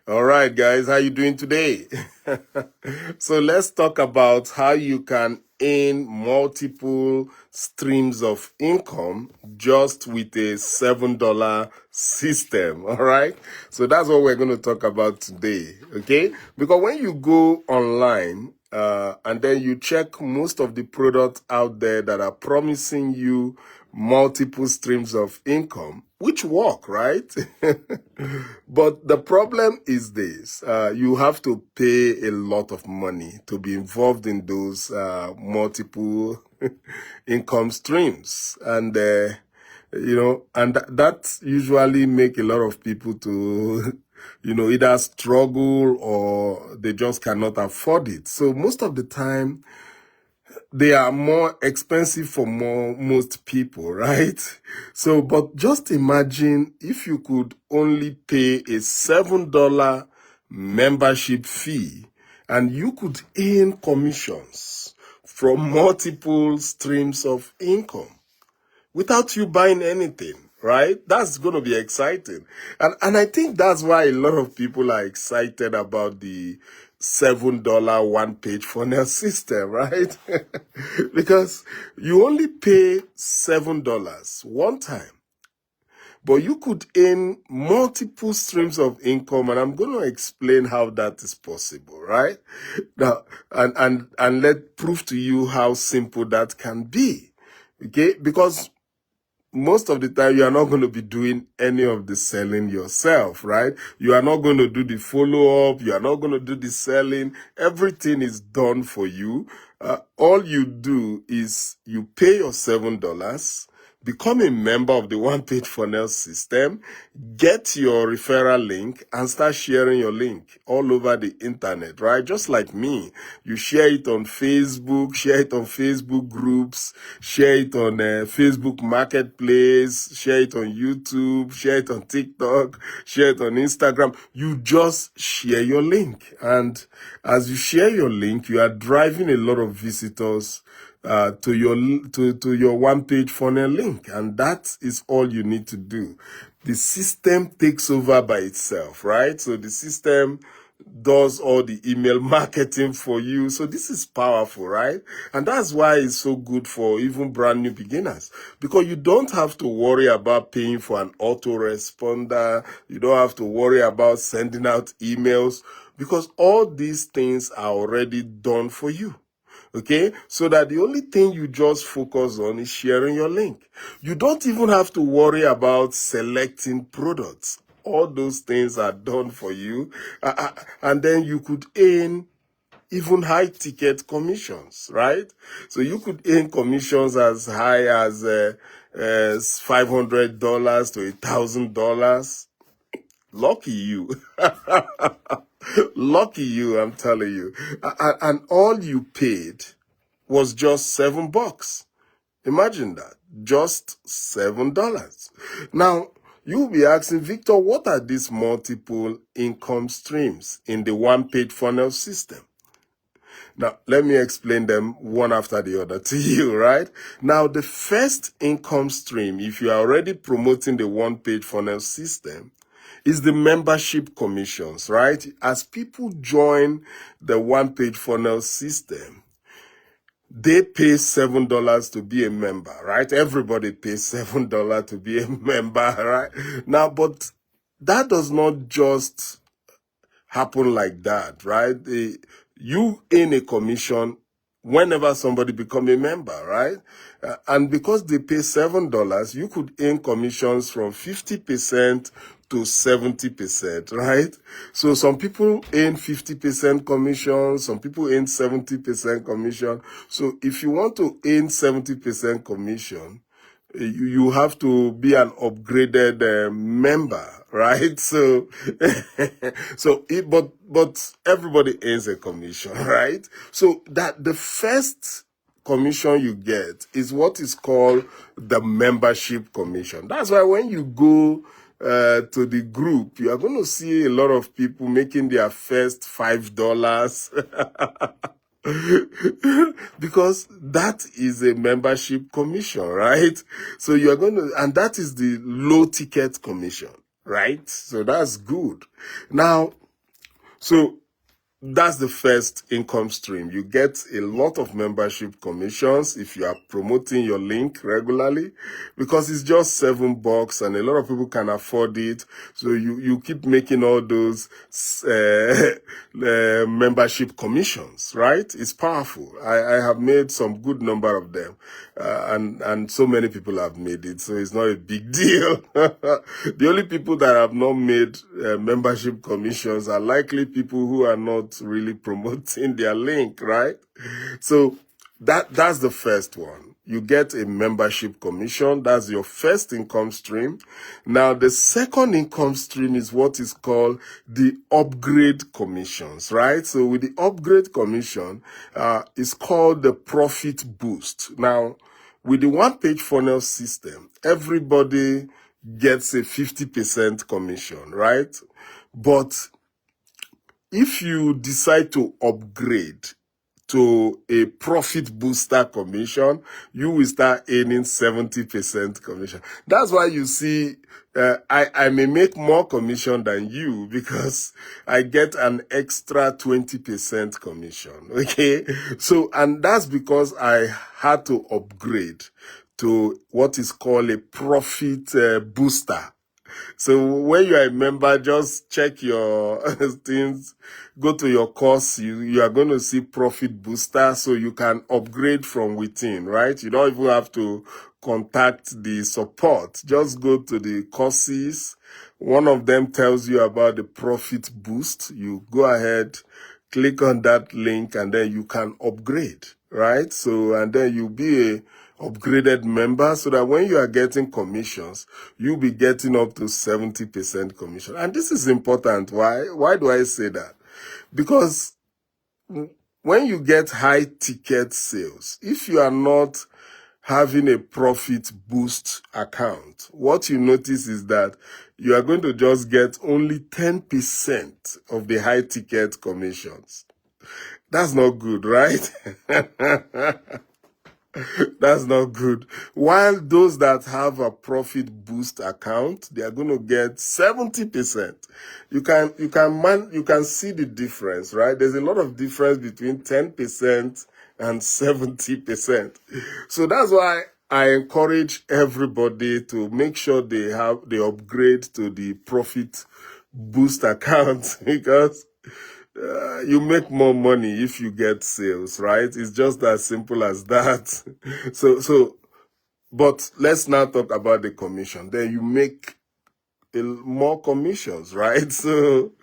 All right, guys, how you doing today? So let's talk about how you can earn multiple streams of income just with a $7 system. All right. So that's what we're going to talk about today. Okay. Because when you go online, and then you check most of the products out there that are promising you multiple streams of income, which work, right? But the problem is this, you have to pay a lot of money to be involved in those multiple income streams. And, and that usually make a lot of people to, either struggle or they just cannot afford it. So most of the time, they are more expensive for most people, right? So, but just imagine if you could only pay a $7 membership fee and you could earn commissions from multiple streams of income without you buying anything, right? That's going to be exciting. And I think that's why a lot of people are excited about the $7 one-page funnel system, right? Because you only pay $7 one time, but you could earn multiple streams of income, and I'm going to explain how that is possible, right? Now, and let prove to you how simple that can be, okay? Because most of the time, you are not going to be doing any of the selling yourself, right? You are not going to do the follow-up. You are not going to do the selling. Everything is done for you. All you do is you pay your $7, become a member of the one-page funnel system, get your referral link, and start sharing your link all over the internet, right? Just like me. You share it on Facebook, share it on Facebook groups, share it on Facebook Marketplace, share it on YouTube, share it on TikTok, share it on Instagram. You just share your link. And as you share your link, you are driving a lot of visitors to your one-page funnel link, and that is all you need to do. The system takes over by itself, right? So the system does all the email marketing for you. So this is powerful, right? And that's why it's so good for even brand new beginners, because you don't have to worry about paying for an autoresponder. You don't have to worry about sending out emails, because all these things are already done for you. Okay, so that the only thing you just focus on is sharing your link. You don't even have to worry about selecting products. All those things are done for you. And then you could earn even high ticket commissions, right? So you could earn commissions as high as $500 to $1,000. Lucky you. Lucky you, I'm telling you. And all you paid was just $7. Imagine that. Just $7. Now, you'll be asking, Victor, what are these multiple income streams in the one-page funnel system? Now, let me explain them one after the other to you, right? Now, the first income stream, if you are already promoting the one-page funnel system, is the membership commissions, right? As people join the one-page funnel system, they pay $7 to be a member, right? Everybody pays $7 to be a member, right? Now, but that does not just happen like that, right? You earn a commission whenever somebody become a member, right? And because they pay $7, you could earn commissions from 50% to 70%, right? So some people earn 50% commission, some people earn 70% commission. So if you want to earn 70% commission, you have to be an upgraded member, right? So, but everybody earns a commission, right? So that the first commission you get is what is called the membership commission. That's why when you go to the group, you are going to see a lot of people making their first $5. Because that is a membership commission, right? So you're going to, and that is the low ticket commission, right? So that's good. Now, So that's the first income stream. You get a lot of membership commissions if you are promoting your link regularly, because it's just $7 and a lot of people can afford it. So you keep making all those membership commissions, right? It's powerful. I have made some good number of them, and so many people have made it. So it's not a big deal. The only people that have not made membership commissions are likely people who are not really promoting their link, right? So that's the first one. You get a membership commission. That's your first income stream. Now, the second income stream is what is called the upgrade commissions, right? So with the upgrade commission, it's called the profit boost. Now, with the one-page funnel system, everybody gets a 50% commission, right? But if you decide to upgrade to a profit booster commission, you will start earning 70% commission. That's why you see, I may make more commission than you because I get an extra 20% commission. Okay. So, and that's because I had to upgrade to what is called a profit booster. So when you are a member, just check your things, go to your course, you are going to see Profit Booster, so you can upgrade from within, right? You don't even have to contact the support. Just go to the courses. One of them tells you about the Profit Boost. You go ahead, click on that link, and then you can upgrade, right? So, and then you'll be a upgraded member, so that when you are getting commissions, you'll be getting up to 70% commission. And this is important. Why do I say that? Because when you get high ticket sales, if you are not having a profit boost account, what you notice is that you are going to just get only 10% of the high ticket commissions. That's not good, right? That's not good. While those that have a profit boost account, they are going to get 70%. You can see the difference, right? There's a lot of difference between 10% and 70%. So that's why I encourage everybody to make sure they upgrade to the profit boost account because you make more money if you get sales, right? It's just as simple as that. But let's now talk about the commission. Then you make more commissions, right? So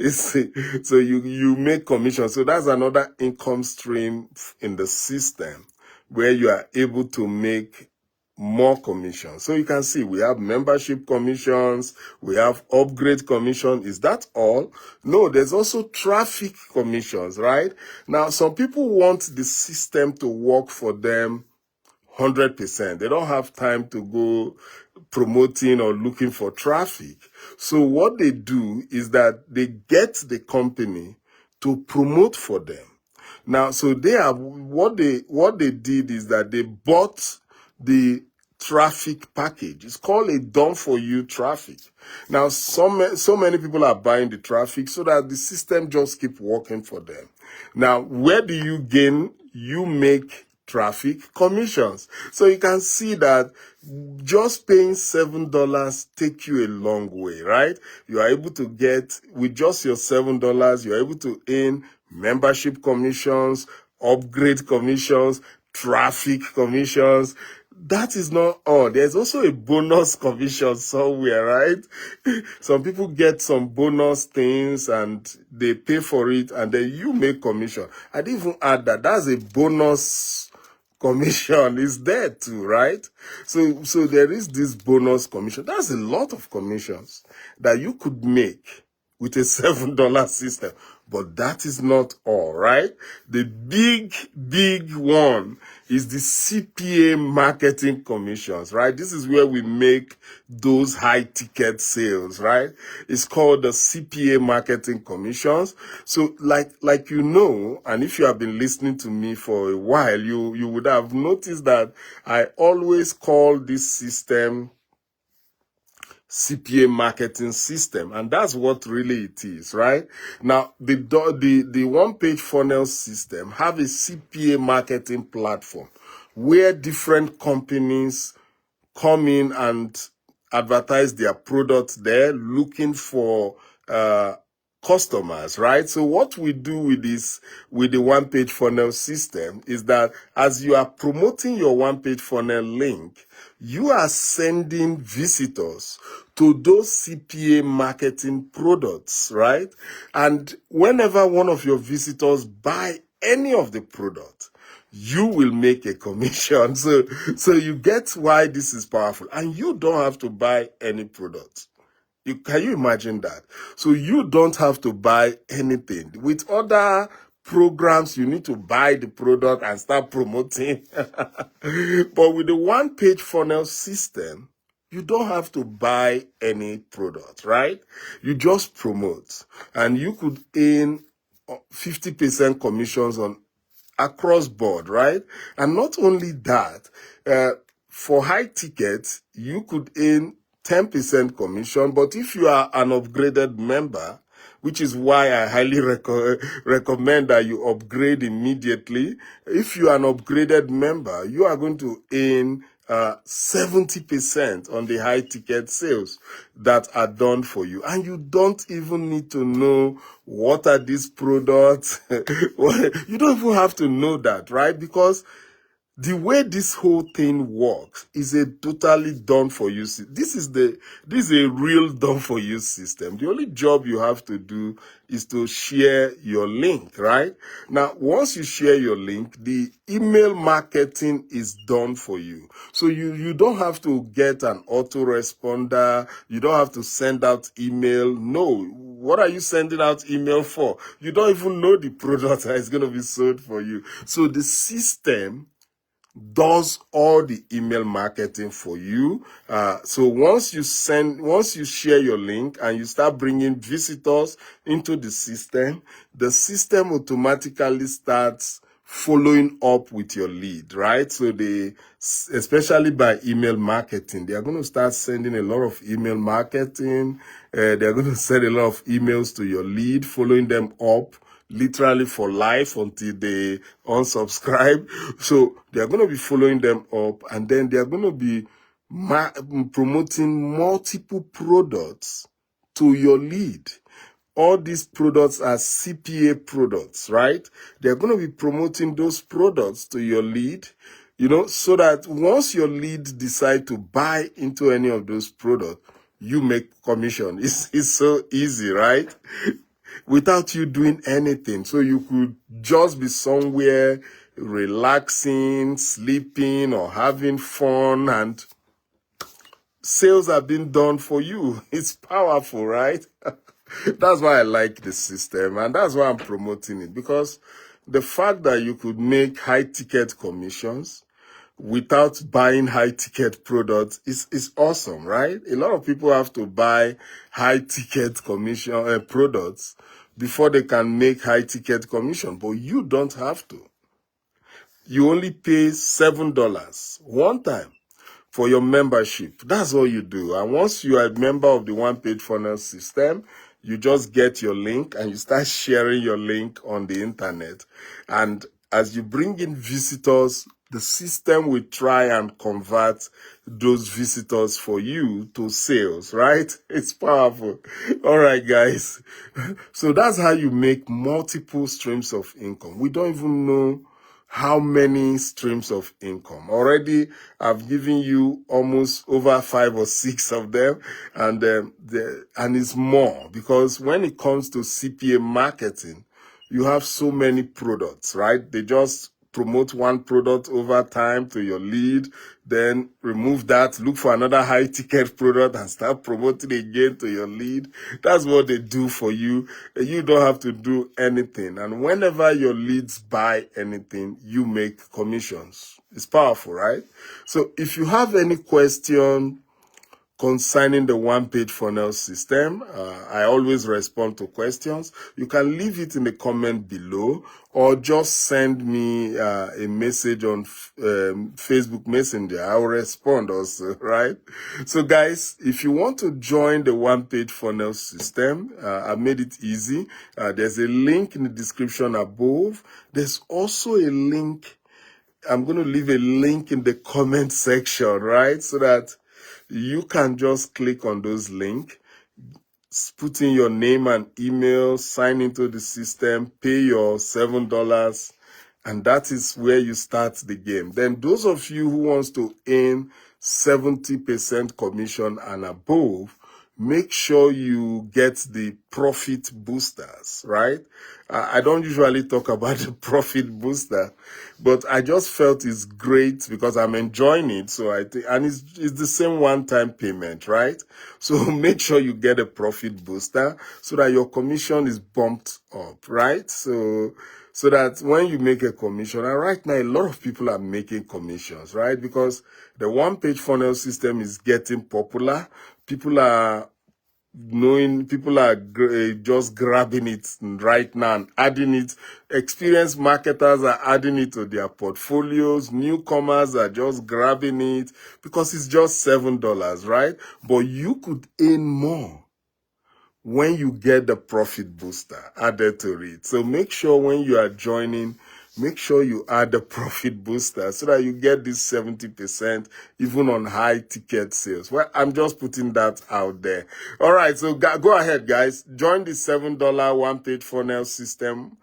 you make commissions. So that's another income stream in the system where you are able to make more commissions. So you can see we have membership commissions, we have upgrade commission. Is that all? No, there's also traffic commissions, right? Now, some people want the system to work for them 100%. They don't have time to go promoting or looking for traffic. So what they do is that they get the company to promote for them. Now, so what they did is that they bought the traffic package. It's called a done for you traffic. Now, so many people are buying the traffic so that the system just keep working for them. Now, where do you gain? You make traffic commissions. So you can see that just paying $7 take you a long way, right? You are able to get, with just your $7, you're able to earn membership commissions, upgrade commissions, traffic commissions. That is not all. There's also a bonus commission somewhere, right? Some people get some bonus things and they pay for it and then you make commission. I didn't even add that. That's a bonus commission is there too, right? So there is this bonus commission. That's a lot of commissions that you could make with a $7 system. But that is not all, right? The big one is the CPA marketing commissions, right? This is where we make those high ticket sales, right? It's called the CPA marketing commissions. So like you know, and if you have been listening to me for a while, you would have noticed that I always call this system CPA marketing system. And that's what really it is, right? Now, the one-page funnel system have a CPA marketing platform where different companies come in and advertise their products there, looking for customers, right? So what we do with the one-page funnel system is that as you are promoting your one-page funnel link, you are sending visitors to those CPA marketing products, right? And whenever one of your visitors buy any of the product, you will make a commission. So you get why this is powerful. And you don't have to buy any product. Can you imagine that? So you don't have to buy anything. With other programs, you need to buy the product and start promoting. But with the one-page funnel system, you don't have to buy any product, right? You just promote. And you could earn 50% commissions on across board, right? And not only that, for high tickets, you could earn 10% commission, but if you are an upgraded member, which is why I highly recommend that you upgrade immediately. If you are an upgraded member, you are going to earn 70% on the high ticket sales that are done for you. And you don't even need to know what are these products. You don't even have to know that, right? Because the way this whole thing works is a totally done for you. This is a real done for you system. The only job you have to do is to share your link, right? Now, once you share your link, the email marketing is done for you. So you don't have to get an autoresponder. You don't have to send out email. No. What are you sending out email for? You don't even know the product that is going to be sold for you. So the system does all the email marketing for you. So once you share your link and you start bringing visitors into the system automatically starts following up with your lead, right? So especially by email marketing, they are going to start sending a lot of email marketing. They're going to send a lot of emails to your lead, following them up literally for life until they unsubscribe. So they're going to be following them up, and then they're going to be promoting multiple products to your lead. All these products are CPA products, right? They're going to be promoting those products to your lead, so that once your lead decide to buy into any of those products, you make commission. It's so easy, right? Without you doing anything. So you could just be somewhere relaxing, sleeping, or having fun, and sales are being done for you. It's powerful, right? That's why I like the system, and that's why I'm promoting it, because the fact that you could make high ticket commissions without buying high ticket products is awesome, right? A lot of people have to buy high ticket commission products before they can make high ticket commission, but you don't have to. You only pay $7 one time for your membership. That's all you do. And once you are a member of the one-page funnel system, you just get your link and you start sharing your link on the internet. And as you bring in visitors, the system will try and convert those visitors for you to sales, right? It's powerful. All right, guys. So that's how you make multiple streams of income. We don't even know how many streams of income. Already, I've given you almost over 5 or 6 of them, and it's more, because when it comes to CPA marketing, you have so many products, right? They just promote one product over time to your lead, then remove that, look for another high ticket product and start promoting again to your lead. That's what they do for you. You don't have to do anything. And whenever your leads buy anything, you make commissions. It's powerful, right? So if you have any question, concerning the one-page funnel system. I always respond to questions. You can leave it in the comment below or just send me a message on Facebook Messenger. I will respond also, right? So guys, if you want to join the one-page funnel system, I made it easy. There's a link in the description above. There's also a link. I'm going to leave a link in the comment section, right? So that you can just click on those links, put in your name and email, sign into the system, pay your $7, and that is where you start the game. Then those of you who wants to earn 70% commission and above, make sure you get the profit boosters, right? I don't usually talk about the profit booster, but I just felt it's great because I'm enjoying it. So I think, and it's the same one-time payment, right? So make sure you get a profit booster so that your commission is bumped up, right? So that when you make a commission, and right now a lot of people are making commissions, right? Because the one-page funnel system is getting popular. People are just grabbing it right now and adding it. Experienced marketers are adding it to their portfolios. Newcomers are just grabbing it because it's just $7, right? But you could earn more when you get the profit booster added to it. So make sure when you are joining, make sure you add the profit booster so that you get this 70% even on high ticket sales. Well, I'm just putting that out there. All right, so go ahead, guys. Join the $7 one-page funnel system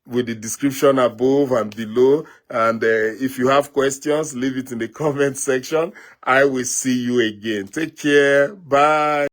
with the description above and below. And if you have questions, leave it in the comment section. I will see you again. Take care. Bye.